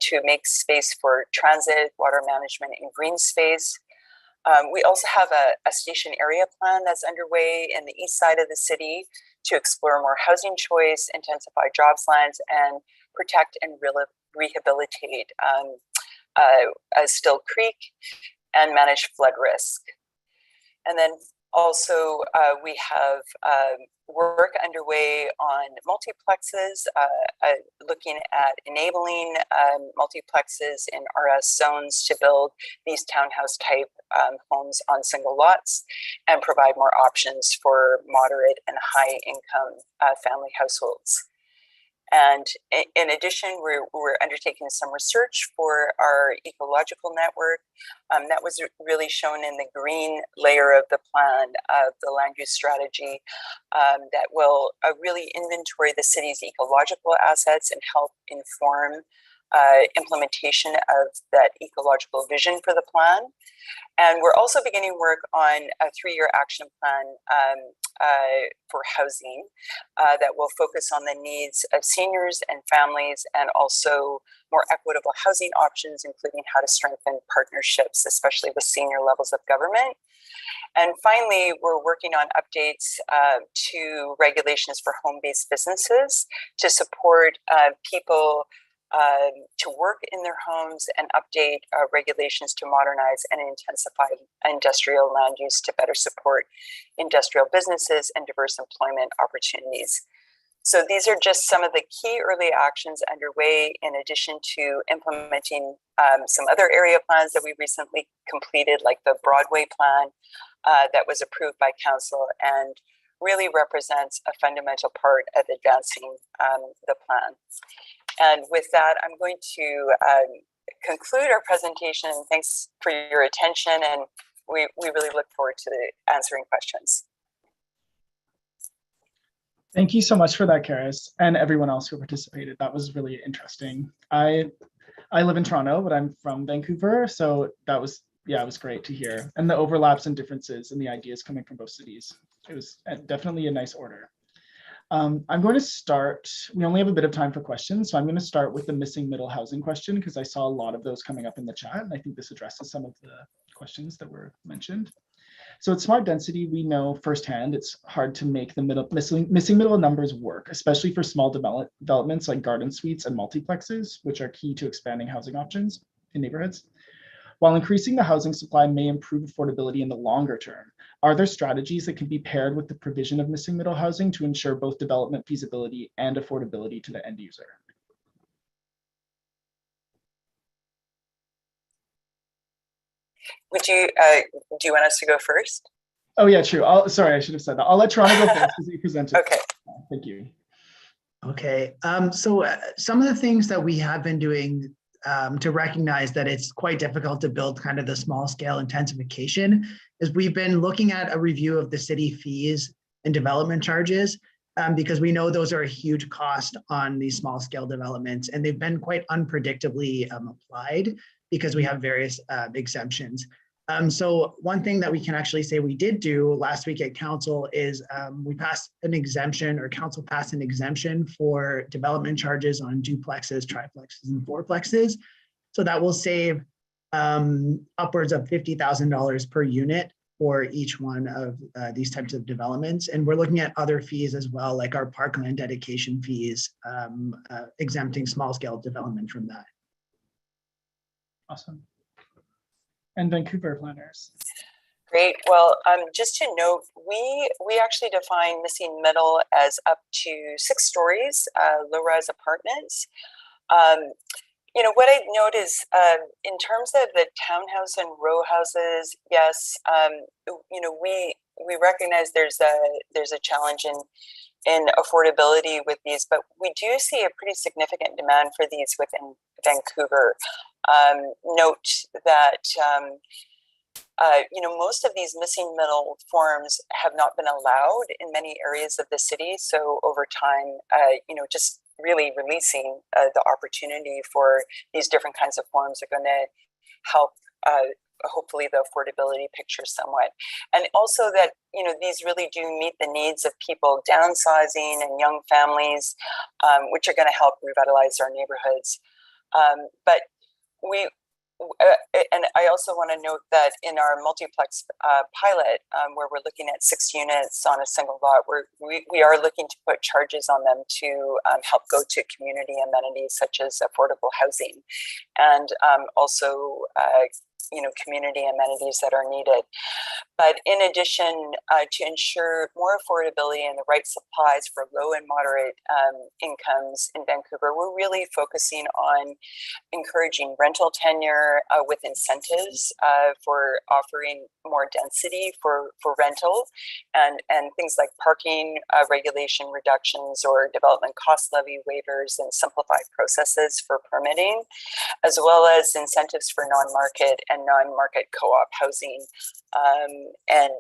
to make space for transit, water management, and green space. We also have a station area plan that's underway in the east side of the city to explore more housing choice, intensify jobs lands, and protect and rehabilitate Still Creek and manage flood risk. And then also we have work underway on multiplexes, looking at enabling multiplexes in RS zones to build these townhouse type homes on single lots and provide more options for moderate and high income family households. And in addition, we're undertaking some research for our ecological network. That was really shown in the green layer of the plan of the land use strategy that will really inventory the city's ecological assets and help inform implementation of that ecological vision for the plan. And we're also beginning work on a 3-year action plan for housing that will focus on the needs of seniors and families, and also more equitable housing options, including how to strengthen partnerships, especially with senior levels of government. And finally, we're working on updates to regulations for home-based businesses to support people to work in their homes, and update regulations to modernize and intensify industrial land use to better support industrial businesses and diverse employment opportunities. So these are just some of the key early actions underway, in addition to implementing some other area plans that we recently completed, like the Broadway plan that was approved by council and really represents a fundamental part of advancing the plan. And with that, I'm going to conclude our presentation. Thanks for your attention, and we really look forward to answering questions. Thank you so much for that, Karis, and everyone else who participated. That was really interesting. I live in Toronto, but I'm from Vancouver, so that was, yeah, it was great to hear. And the overlaps and differences in the ideas coming from both cities. It was definitely a nice order. I'm going to start, we only have a bit of time for questions, so I'm going to start with the missing middle housing question, because I saw a lot of those coming up in the chat, and I think this addresses some of the questions that were mentioned. So at Smart Density, we know firsthand it's hard to make the missing middle numbers work, especially for small developments like garden suites and multiplexes, which are key to expanding housing options in neighborhoods. While increasing the housing supply may improve affordability in the longer term, are there strategies that can be paired with the provision of missing middle housing to ensure both development feasibility and affordability to the end user? Would you, do you want us to go first? Oh yeah, true. Sorry, I should have said that. I'll let Toronto go first because you presented. Okay. Thank you. Okay, so some of the things that we have been doing to recognize that it's quite difficult to build kind of the small scale intensification is we've been looking at a review of the city fees and development charges because we know those are a huge cost on these small scale developments, and they've been quite unpredictably applied because we have various exemptions. So one thing that we can actually say we did do last week at council is we passed an exemption, or council passed an exemption for development charges on duplexes, triplexes, and fourplexes. So that will save upwards of $50,000 per unit for each one of these types of developments. And we're looking at other fees as well, like our parkland dedication fees, exempting small scale development from that. Awesome. And Vancouver planners. Great. Well, just to note, we actually define missing middle as up to 6 stories, low-rise apartments. what I note is in terms of the townhouse and row houses, yes, we recognize there's a challenge in affordability with these, but we do see a pretty significant demand for these within Vancouver. Note that most of these missing middle forms have not been allowed in many areas of the city. So over time, just really releasing the opportunity for these different kinds of forms are going to help hopefully the affordability picture somewhat. And also that, these really do meet the needs of people downsizing and young families, which are going to help revitalize our neighborhoods. But and I also want to note that in our multiplex pilot, where we're looking at 6 units on a single lot, we are looking to put charges on them to help go to community amenities such as affordable housing, and also community amenities that are needed. But in addition, to ensure more affordability and the right supplies for low and moderate incomes in Vancouver, we're really focusing on encouraging rental tenure with incentives for offering more density for rental, and things like parking regulation reductions or development cost levy waivers and simplified processes for permitting, as well as incentives for non-market and non-market co-op housing, and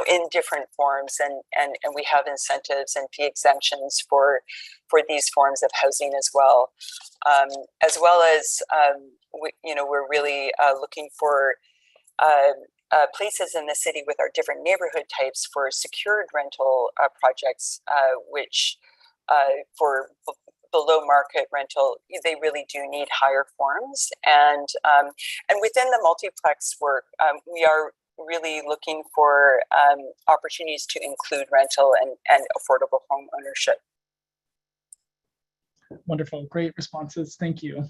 in different forms, and we have incentives and fee exemptions for these forms of housing as well as we're really looking for places in the city with our different neighborhood types for secured rental projects, which for below market rental, they really do need higher forms. And within the multiplex work, we are really looking for opportunities to include rental and affordable home ownership. Wonderful, great responses, thank you.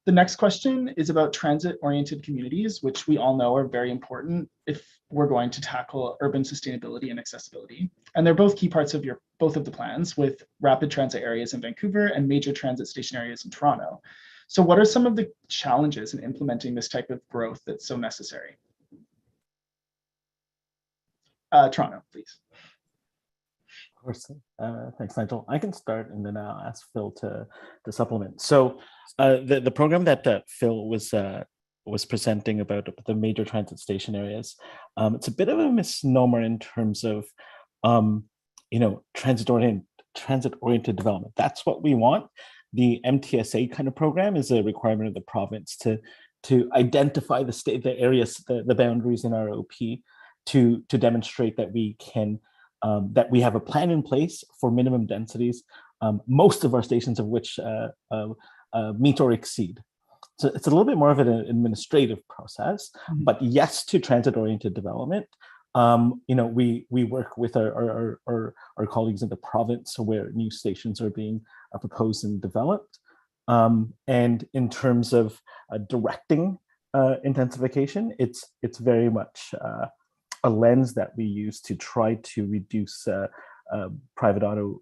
The next question is about transit-oriented communities, which we all know are very important if we're going to tackle urban sustainability and accessibility. And they're both key parts of both of the plans, with rapid transit areas in Vancouver and major transit station areas in Toronto. So what are some of the challenges in implementing this type of growth that's so necessary? Toronto, please. Of course. Thanks, Nigel. I can start and then I'll ask Phil to supplement. So the program that Phil was presenting about the major transit station areas, it's a bit of a misnomer in terms of transit-oriented development. That's what we want. The MTSA kind of program is a requirement of the province to identify the areas, the boundaries in our OP, to demonstrate that we can that we have a plan in place for minimum densities, most of our stations of which meet or exceed. So it's a little bit more of an administrative process, but yes to transit-oriented development. We work with our colleagues in the province where new stations are being proposed and developed. And in terms of directing intensification, it's very much a lens that we use to try to reduce private auto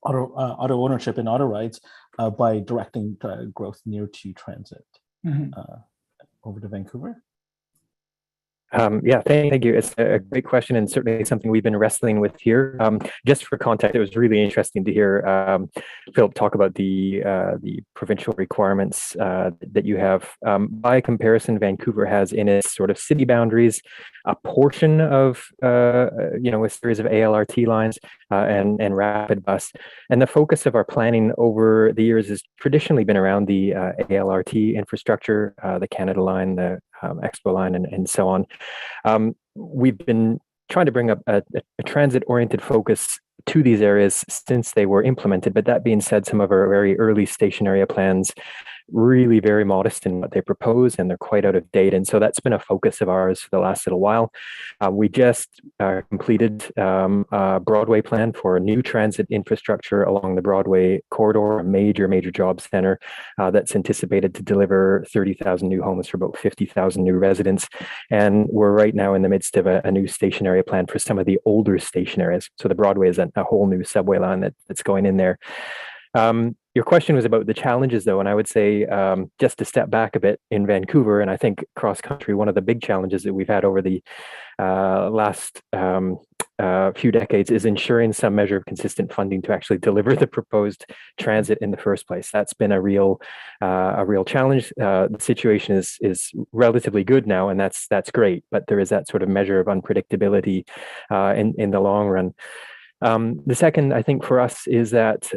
ownership and auto rides by directing growth near to transit. Over to Vancouver. Yeah, thank you. It's a great question and certainly something we've been wrestling with here. Just for context, it was really interesting to hear Philip talk about the provincial requirements that you have. By comparison, Vancouver has in its sort of city boundaries a portion of a series of ALRT lines and rapid bus. And the focus of our planning over the years has traditionally been around the ALRT infrastructure, the Canada Line, the Expo Line, and so on. We've been trying to bring up a transit-oriented focus to these areas since they were implemented. But that being said, some of our very early station area plans really very modest in what they propose, and they're quite out of date. And so that's been a focus of ours for the last little while. We just completed a Broadway plan for a new transit infrastructure along the Broadway corridor, a major job center that's anticipated to deliver 30,000 new homes for about 50,000 new residents. And we're right now in the midst of a new station area plan for some of the older station areas. So the Broadway is a whole new subway line that's going in there. Your question was about the challenges, though, and I would say just to step back a bit in Vancouver, and I think cross country, one of the big challenges that we've had over the last few decades is ensuring some measure of consistent funding to actually deliver the proposed transit in the first place. That's been a real challenge. The situation is relatively good now, and that's great. But there is that sort of measure of unpredictability in the long run. The second, I think, for us is that,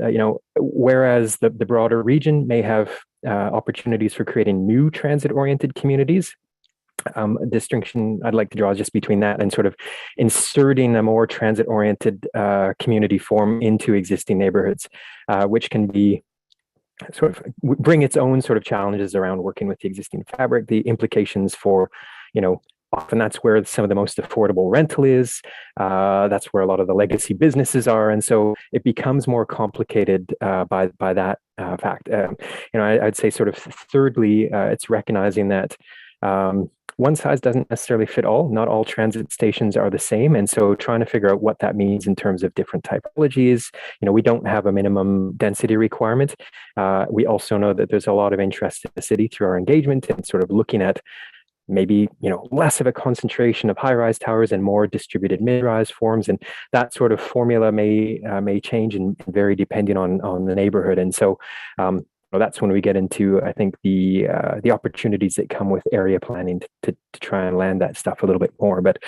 whereas the broader region may have opportunities for creating new transit-oriented communities, a distinction I'd like to draw is just between that and sort of inserting a more transit-oriented community form into existing neighborhoods, which can be sort of bring its own sort of challenges around working with the existing fabric, the implications for, often that's where some of the most affordable rental is. That's where a lot of the legacy businesses are. And so it becomes more complicated by that fact. I'd say sort of thirdly, it's recognizing that one size doesn't necessarily fit all. Not all transit stations are the same. And so trying to figure out what that means in terms of different typologies. We don't have a minimum density requirement. We also know that there's a lot of interest in the city through our engagement and sort of looking at maybe less of a concentration of high-rise towers and more distributed mid-rise forms, and that sort of formula may change and vary depending on the neighborhood. And so that's when we get into, I think, the opportunities that come with area planning to try and land that stuff a little bit more. But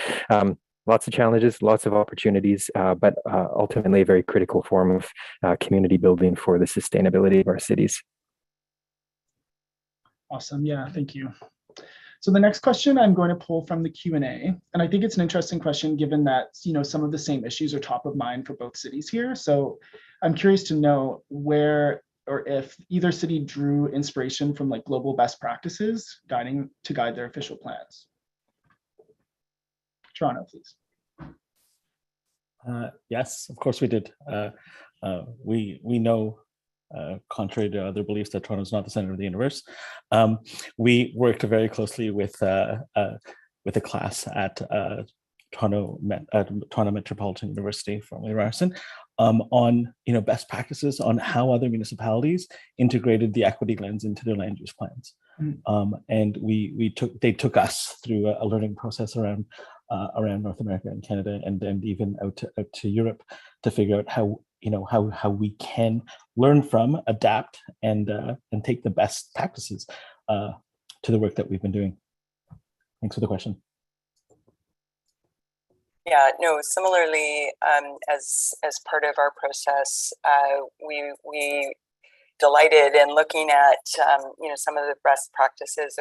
lots of challenges, lots of opportunities, but ultimately a very critical form of community building for the sustainability of our cities. Awesome. Yeah, thank you. So the next question I'm going to pull from the Q&A, and I think it's an interesting question given that some of the same issues are top of mind for both cities here. So I'm curious to know where or if either city drew inspiration from like global best practices to guide their official plans. Toronto, please. Yes, of course we did. We know, contrary to other beliefs, that Toronto is not the center of the universe. We worked very closely with a class at Toronto Metropolitan University, formerly Ryerson, on best practices on how other municipalities integrated the equity lens into their land use plans. And they took us through a learning process around North America and Canada and even out to Europe to figure out how we can learn from, adapt, and take the best practices to the work that we've been doing. Thanks for the question. Yeah, no, similarly, as part of our process, we delighted in looking at some of the best practices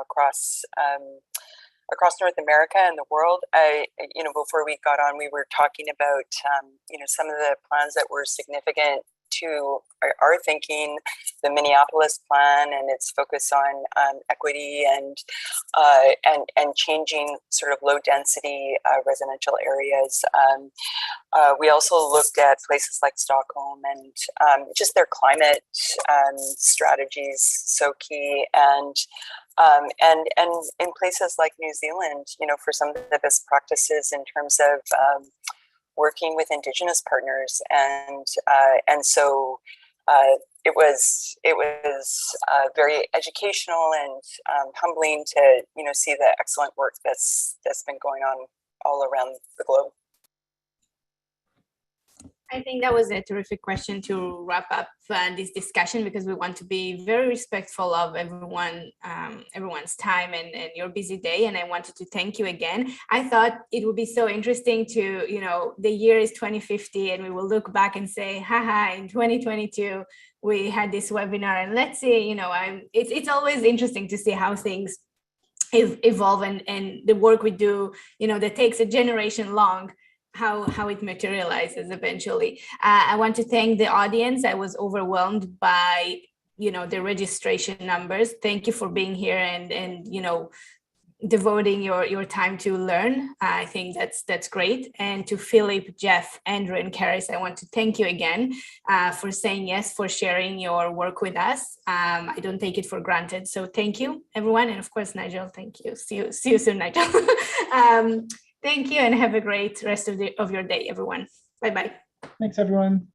across North America and the world. Before we got on, we were talking about some of the plans that were significant to our thinking. The Minneapolis plan and its focus on equity and changing sort of low density residential areas. We also looked at places like Stockholm and just their climate strategies, so key, and in places like New Zealand, for some of the best practices in terms of working with Indigenous partners, and so it was very educational and humbling to see the excellent work that's been going on all around the globe. I think that was a terrific question to wrap up this discussion, because we want to be very respectful of everyone's time and your busy day. And I wanted to thank you again. I thought it would be so interesting to, the year is 2050 and we will look back and say, haha, in 2022, we had this webinar, and let's see, it's always interesting to see how things evolve and the work we do, that takes a generation long, how it materializes eventually. I want to thank the audience. I was overwhelmed by, the registration numbers. Thank you for being here and devoting your time to learn. I think that's great. And to Philip, Jeff, Andrew, and Karis, I want to thank you again for saying yes, for sharing your work with us. I don't take it for granted. So thank you, everyone. And of course, Nigel, thank you. See you soon, Nigel. Thank you, and have a great rest of your day, everyone. Bye-bye. Thanks, everyone.